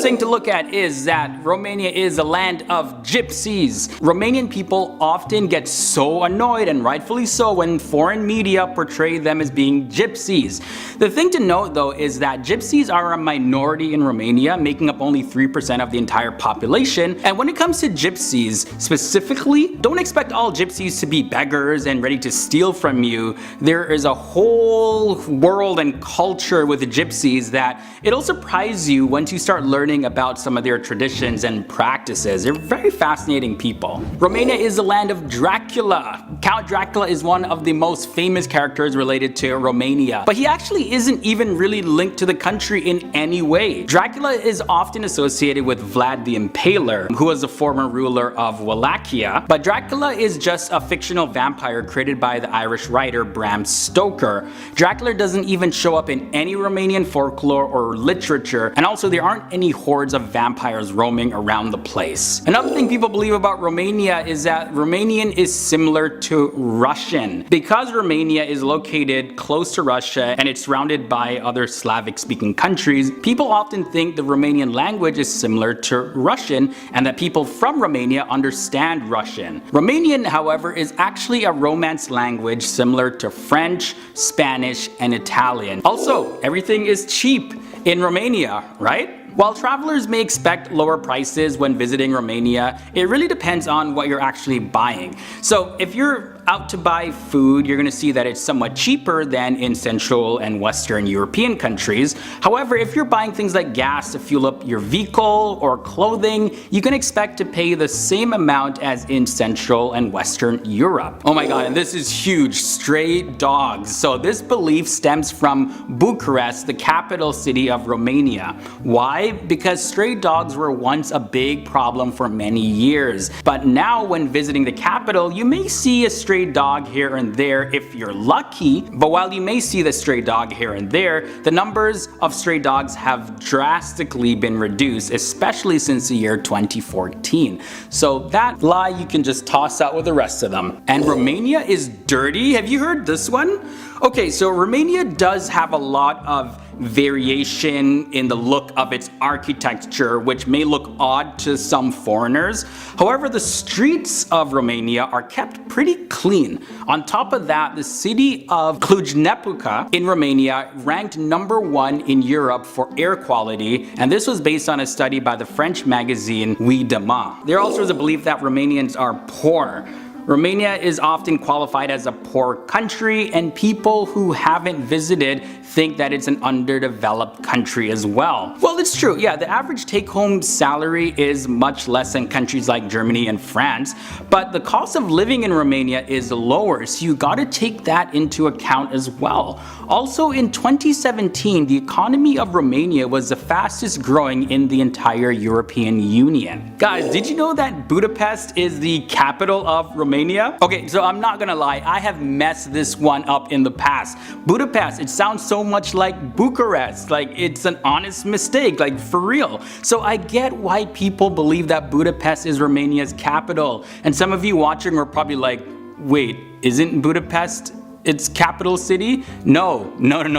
first thing to look at is that Romania is a land of gypsies. Romanian people often get so annoyed, and rightfully so, when foreign media portray them as being gypsies. The thing to note though is that gypsies are a minority in Romania, making up only 3% of the entire population. And when it comes to gypsies specifically, don't expect all gypsies to be beggars and ready to steal from you. There is a whole world and culture with the gypsies that it'll surprise you once you start learning about some of their traditions and practices. They're very fascinating people. Romania is the land of Dracula. Count Dracula is one of the most famous characters related to Romania, but he actually isn't even really linked to the country in any way. Dracula is often associated with Vlad the Impaler, who was the former ruler of Wallachia, but Dracula is just a fictional vampire created by the Irish writer Bram Stoker. Dracula doesn't even show up in any Romanian folklore or literature, and also there aren't any hordes of vampires roaming around the place. Another thing people believe about Romania is that Romanian is similar to Russian. Because Romania is located close to Russia and it's surrounded by other Slavic speaking countries, people often think the Romanian language is similar to Russian and that people from Romania understand Russian. Romanian, however, is actually a Romance language similar to French, Spanish, and Italian. Also, everything is cheap in Romania, right? While travelers may expect lower prices when visiting Romania, it really depends on what you're actually buying. So if you're out to buy food, you're gonna see that it's somewhat cheaper than in Central and Western European countries. However, if you're buying things like gas to fuel up your vehicle or clothing, you can expect to pay the same amount as in Central and Western Europe. Oh my god, and this is huge, stray dogs. So this belief stems from Bucharest, the capital city of Romania. Why? Because stray dogs were once a big problem for many years. But now when visiting the capital, you may see a stray dog here and there if you're lucky. But while you may see the stray dog here and there, the numbers of stray dogs have drastically been reduced, especially since the year 2014. So that lie you can just toss out with the rest of them. And Romania is dirty? Have you heard this one? Okay, so Romania does have a lot of variation in the look of its architecture, which may look odd to some foreigners. However, the streets of Romania are kept pretty clean. On top of that, the city of Cluj-Napoca in Romania ranked #1 in Europe for air quality, and this was based on a study by the French magazine Oui Demain. There also is a belief that Romanians are poor. Romania is often qualified as a poor country, and people who haven't visited think that it's an underdeveloped country as well. Well, it's true. Yeah, the average take-home salary is much less than countries like Germany and France, but the cost of living in Romania is lower, so you gotta take that into account as well. Also, in 2017, the economy of Romania was the fastest growing in the entire European Union. Guys, did you know that Budapest is the capital of Romania? Okay, so I'm not gonna lie, I have messed this one up in the past. Budapest, it sounds so much like Bucharest, like it's an honest mistake, like for real. So I get why people believe that Budapest is Romania's capital. And some of you watching are probably like, wait, isn't Budapest its capital city? No,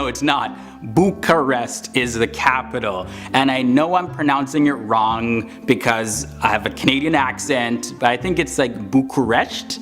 it's not. Bucharest is the capital. And I know I'm pronouncing it wrong because I have a Canadian accent, but I think it's like Bucharest.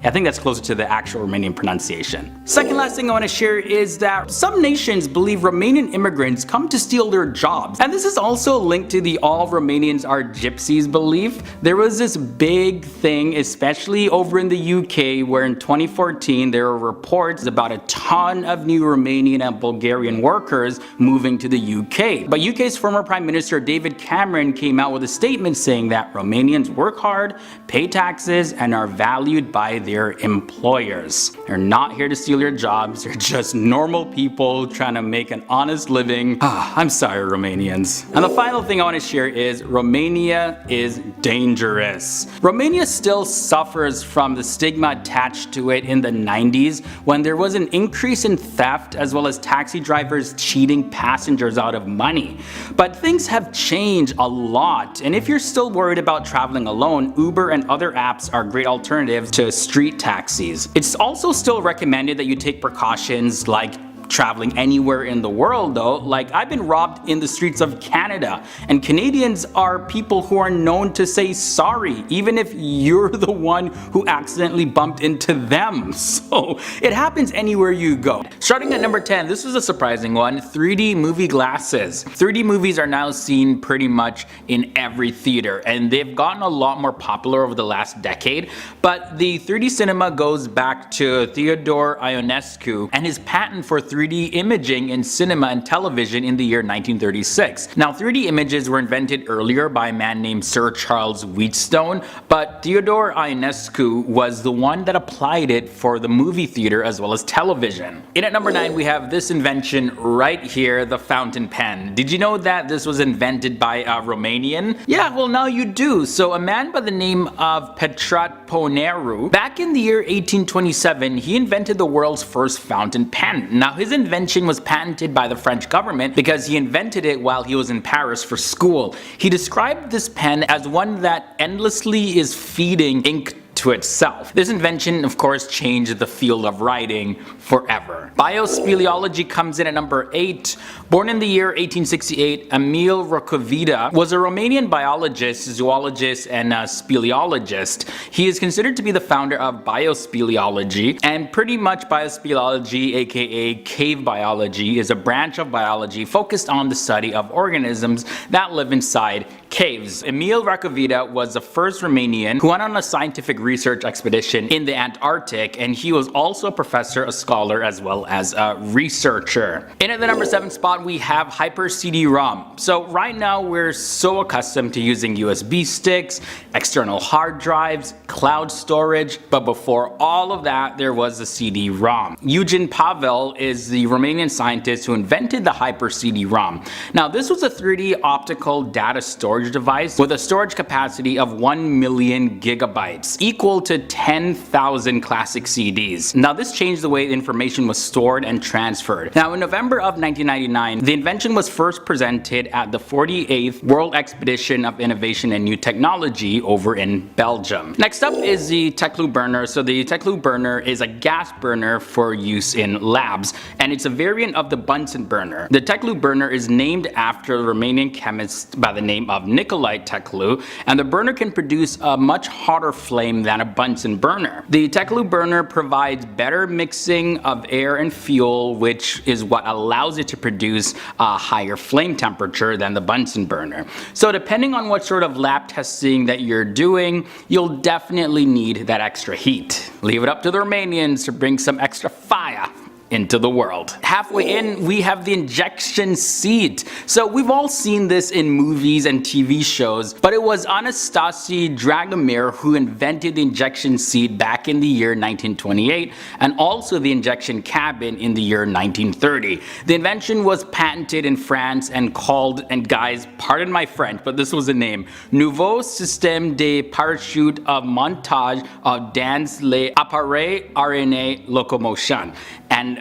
I think that's closer to the actual Romanian pronunciation. Second last thing I want to share is that some nations believe Romanian immigrants come to steal their jobs. And this is also linked to the all Romanians are gypsies belief. There was this big thing, especially over in the UK, where in 2014 there were reports about a ton of new Romanian and Bulgarian workers moving to the UK. But UK's former Prime Minister David Cameron came out with a statement saying that Romanians work hard, pay taxes, and are valued by their employers. They're not here to steal your jobs, they're just normal people trying to make an honest living. I'm sorry, Romanians. And the final thing I want to share is Romania is dangerous. Romania still suffers from the stigma attached to it in the 90s when there was an increase in theft as well as taxi drivers cheating passengers out of money. But things have changed a lot, and if you're still worried about traveling alone, Uber and other apps are great alternatives to street taxis. It's also still recommended that you take precautions like traveling anywhere in the world though. Like, I've been robbed in the streets of Canada, and Canadians are people who are known to say sorry, even if you're the one who accidentally bumped into them. So it happens anywhere you go. Starting at number 10, this was a surprising one, 3D movie glasses. 3D movies are now seen pretty much in every theater, and they've gotten a lot more popular over the last decade, but the 3D cinema goes back to Theodore Ionescu and his patent for 3D imaging in cinema and television in the year 1936. Now, 3D images were invented earlier by a man named Sir Charles Wheatstone, but Theodore Ionescu was the one that applied it for the movie theater as well as television. In at number 9, we have this invention right here, the fountain pen. Did you know that this was invented by a Romanian? Yeah, well, now you do. So a man by the name of Petrat Poneru, back in the year 1827, he invented the world's first fountain pen. Now, his invention was patented by the French government because he invented it while he was in Paris for school. He described this pen as one that endlessly is feeding ink to itself. This invention, of course, changed the field of writing forever. Biospeleology comes in at number 8. Born in the year 1868, Emil Rocovita was a Romanian biologist, zoologist, and speleologist. He is considered to be the founder of biospeleology, and pretty much biospeleology, aka cave biology, is a branch of biology focused on the study of organisms that live inside caves. Emil Rocovita was the first Romanian who went on a scientific research expedition in the Antarctic, and he was also a professor, a scholar, as well as a researcher. In at the number 7 spot, we have Hyper CD-ROM. So right now we're so accustomed to using USB sticks, external hard drives, cloud storage, but before all of that there was the CD-ROM. Eugen Pavel is the Romanian scientist who invented the Hyper CD-ROM. Now, this was a 3D optical data storage device with a storage capacity of 1 million gigabytes, equal to 10,000 classic CDs. Now, this changed the way information was stored and transferred. Now, in November of 1999, the invention was first presented at the 48th World Expedition of Innovation and New Technology over in Belgium. Next up is the Teclu burner. So the Teclu burner is a gas burner for use in labs, and it's a variant of the Bunsen burner. The Teclu burner is named after a Romanian chemist by the name of Nicolae Teclu, and the burner can produce a much hotter flame than a Bunsen burner. The Teclu burner provides better mixing of air and fuel, which is what allows it to produce a higher flame temperature than the Bunsen burner. So depending on what sort of lab testing that you're doing, you'll definitely need that extra heat. Leave it up to the Romanians to bring some extra fire into the world. Halfway in, we have the injection seat. So we've all seen this in movies and TV shows, but it was Anastasi Dragomir who invented the injection seat back in the year 1928, and also the injection cabin in the year 1930. The invention was patented in France and called, and guys, pardon my French, but this was the name, Nouveau Système de Parachute of Montage of dans les appareils RNA locomotion. And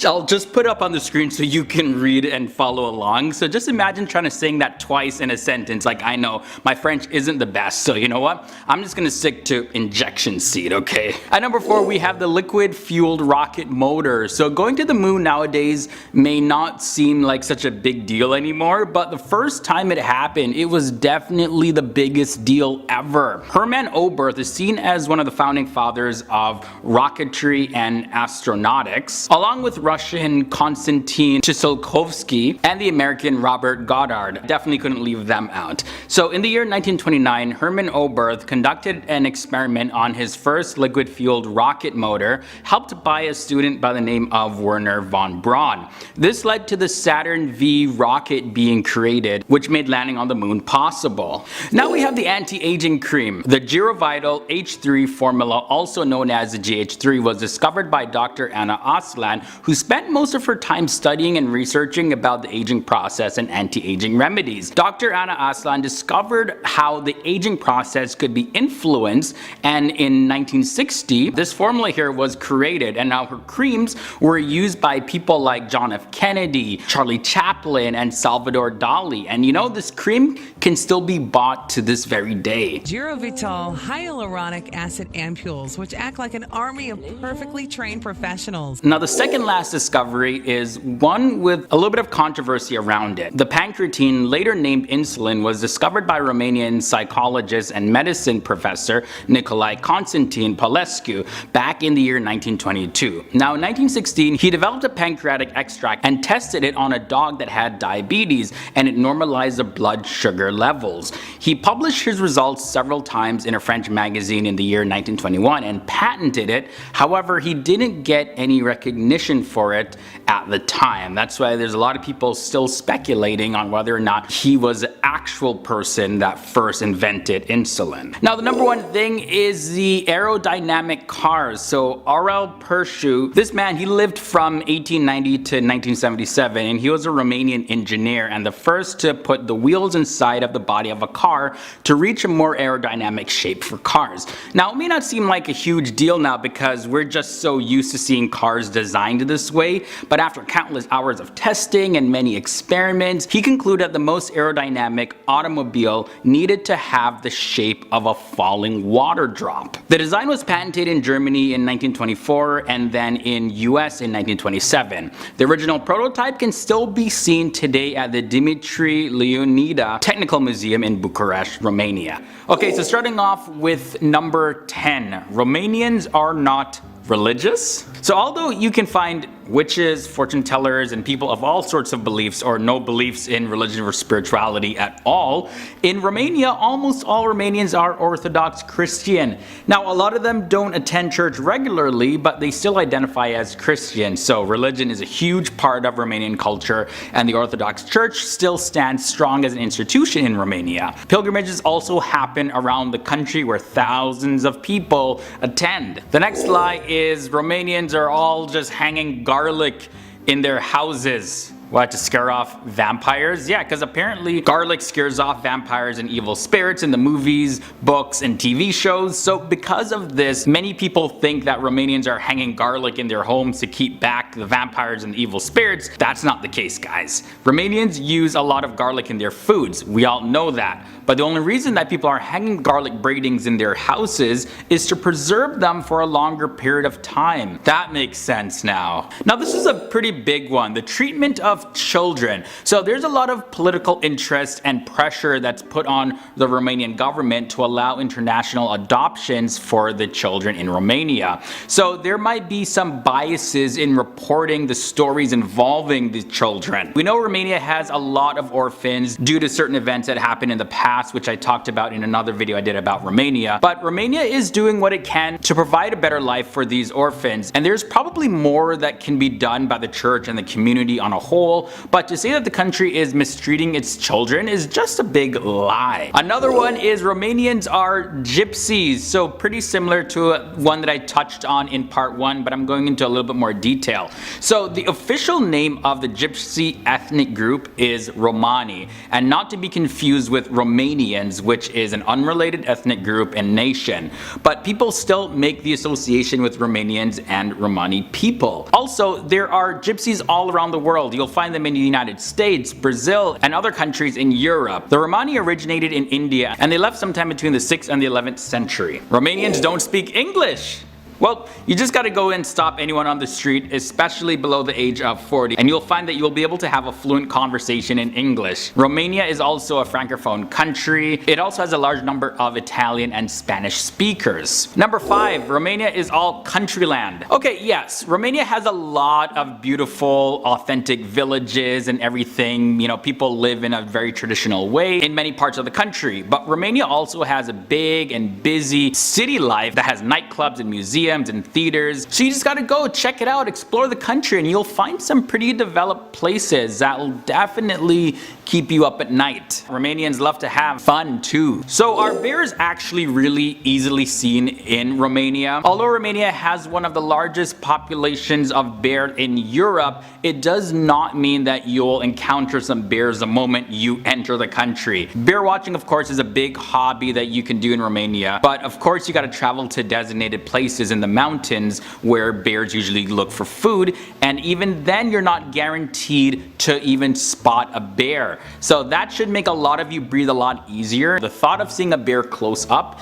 I'll just put it up on the screen so you can read and follow along. So just imagine trying to sing that twice in a sentence. Like, I know my French isn't the best, so you know what? I'm just gonna stick to injection seat, okay? At number 4, we have the liquid fueled rocket motor. So going to the moon nowadays may not seem like such a big deal anymore, but the first time it happened, it was definitely the biggest deal ever. Hermann Oberth is seen as one of the founding fathers of rocketry and astronautics, along with Russian Konstantin Tsiolkovsky and the American Robert Goddard. Definitely couldn't leave them out. So in the year 1929, Hermann Oberth conducted an experiment on his first liquid-fueled rocket motor, helped by a student by the name of Werner von Braun. This led to the Saturn V rocket being created, which made landing on the moon possible. Now we have the anti-aging cream. The Girovital H3 formula, also known as the GH3, was discovered by Dr. Anna Aslan, who spent most of her time studying and researching about the aging process and anti-aging remedies. Dr. Anna Aslan discovered how the aging process could be influenced, and in 1960 this formula here was created, and now her creams were used by people like John F. Kennedy, Charlie Chaplin, and Salvador Dali. And you know, this cream can still be bought to this very day. Girovital hyaluronic acid ampules, which act like an army of perfectly trained professionals. Now the second last this discovery is one with a little bit of controversy around it. The pancreatine, later named insulin, was discovered by Romanian psychologist and medicine professor Nicolae Constantin Popescu back in the year 1922. Now in 1916, he developed a pancreatic extract and tested it on a dog that had diabetes, and it normalized the blood sugar levels. He published his results several times in a French magazine in the year 1921 and patented it. However, he didn't get any recognition for it at the time. That's why there's a lot of people still speculating on whether or not he was the actual person that first invented insulin. Now the number one thing is the aerodynamic cars. So Aurel Perșu, this man, he lived from 1890 to 1977, and he was a Romanian engineer and the first to put the wheels inside of the body of a car to reach a more aerodynamic shape for cars. Now it may not seem like a huge deal now because we're just so used to seeing cars designed this way, but after countless hours of testing and many experiments, he concluded that the most aerodynamic automobile needed to have the shape of a falling water drop. The design was patented in Germany in 1924 and then in US in 1927. The original prototype can still be seen today at the Dimitri Leonida Technical Museum in Bucharest, Romania. Okay, so starting off with number 10. Romanians are not religious. So although you can find witches, fortune tellers, and people of all sorts of beliefs or no beliefs in religion or spirituality at all, in Romania almost all Romanians are Orthodox Christian. Now a lot of them don't attend church regularly, but they still identify as Christian. So religion is a huge part of Romanian culture, and the Orthodox Church still stands strong as an institution in Romania. Pilgrimages also happen around the country where thousands of people attend. The next lie is Romanians are all just hanging garlic in their houses. What, to scare off vampires? Yeah, because apparently garlic scares off vampires and evil spirits in the movies, books, and TV shows. So because of this, many people think that Romanians are hanging garlic in their homes to keep back the vampires and the evil spirits. That's not the case, guys. Romanians use a lot of garlic in their foods. We all know that. But the only reason that people are hanging garlic braidings in their houses is to preserve them for a longer period of time. That makes sense now. Now this is a pretty big one. The treatment of children. So there's a lot of political interest and pressure that's put on the Romanian government to allow international adoptions for the children in Romania. So there might be some biases in reporting the stories involving the children. We know Romania has a lot of orphans due to certain events that happened in the past, which I talked about in another video I did about Romania. But Romania is doing what it can to provide a better life for these orphans, and there's probably more that can be done by the church and the community on a whole. But to say that the country is mistreating its children is just a big lie. Another one is Romanians are gypsies. So pretty similar to one that I touched on in part 1, but I'm going into a little bit more detail. So the official name of the gypsy ethnic group is Romani, and not to be confused with Romanians, which is an unrelated ethnic group and nation. But people still make the association with Romanians and Romani people. Also, there are gypsies all around the world. You'll find them in the United States, Brazil, and other countries in Europe. The Romani originated in India, and they left sometime between the 6th and the 11th century. Romanians don't speak English. Well, you just gotta go and stop anyone on the street, especially below the age of 40, and you'll find that you'll be able to have a fluent conversation in English. Romania is also a francophone country. It also has a large number of Italian and Spanish speakers. Number 5, Romania is all country land. Okay, yes, Romania has a lot of beautiful, authentic villages and everything. You know, people live in a very traditional way in many parts of the country. But Romania also has a big and busy city life that has nightclubs and museums and theaters. So you just gotta go check it out, explore the country, and you'll find some pretty developed places that will definitely keep you up at night. Romanians love to have fun too. So are bears actually really easily seen in Romania? Although Romania has one of the largest populations of bears in Europe, it does not mean that you'll encounter some bears the moment you enter the country. Bear watching, of course, is a big hobby that you can do in Romania, but of course you gotta travel to designated places in the mountains where bears usually look for food, and even then you're not guaranteed to even spot a bear. So that should make a lot of you breathe a lot easier. The thought of seeing a bear close up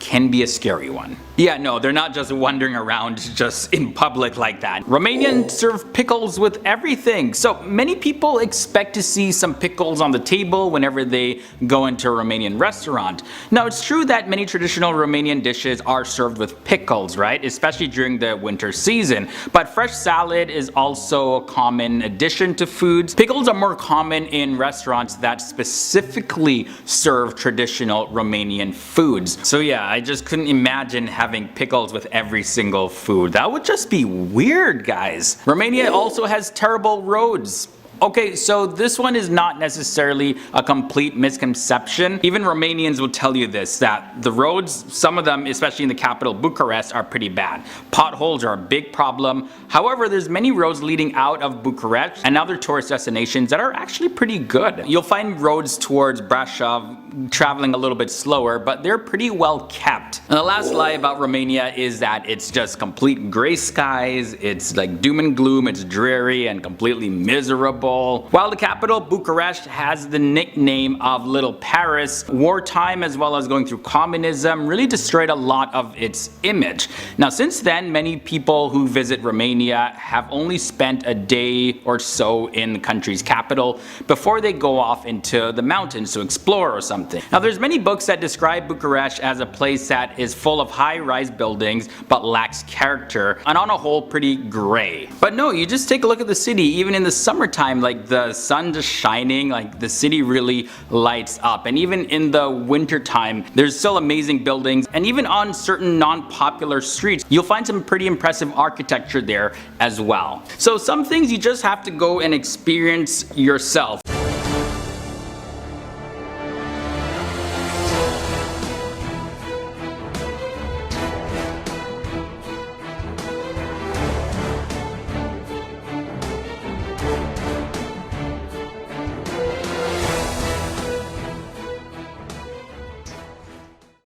can be a scary one. Yeah, no, they're not just wandering around just in public like that. Romanians serve pickles with everything. So many people expect to see some pickles on the table whenever they go into a Romanian restaurant. Now, it's true that many traditional Romanian dishes are served with pickles, right? Especially during the winter season. But fresh salad is also a common addition to foods. Pickles are more common in restaurants that specifically serve traditional Romanian foods. So yeah, I just couldn't imagine having pickles with every single food. That would just be weird, guys. Romania also has terrible roads. Okay, so this one is not necessarily a complete misconception. Even Romanians will tell you this, that the roads, some of them, especially in the capital Bucharest, are pretty bad. Potholes are a big problem. However, there's many roads leading out of Bucharest and other tourist destinations that are actually pretty good. You'll find roads towards Brașov traveling a little bit slower, but they're pretty well kept. And the last lie about Romania is that it's just complete gray skies, it's like doom and gloom, it's dreary and completely miserable. While the capital, Bucharest, has the nickname of Little Paris, wartime as well as going through communism really destroyed a lot of its image. Now, since then, many people who visit Romania have only spent a day or so in the country's capital before they go off into the mountains to explore or something. Now, there's many books that describe Bucharest as a place that is full of high-rise buildings but lacks character, and on a whole pretty gray. But no, you just take a look at the city. Even in the summertime, like the sun just shining, like the city really lights up. And even in the winter time, there's still amazing buildings, and even on certain non-popular streets, you'll find some pretty impressive architecture there as well. So some things you just have to go and experience yourself.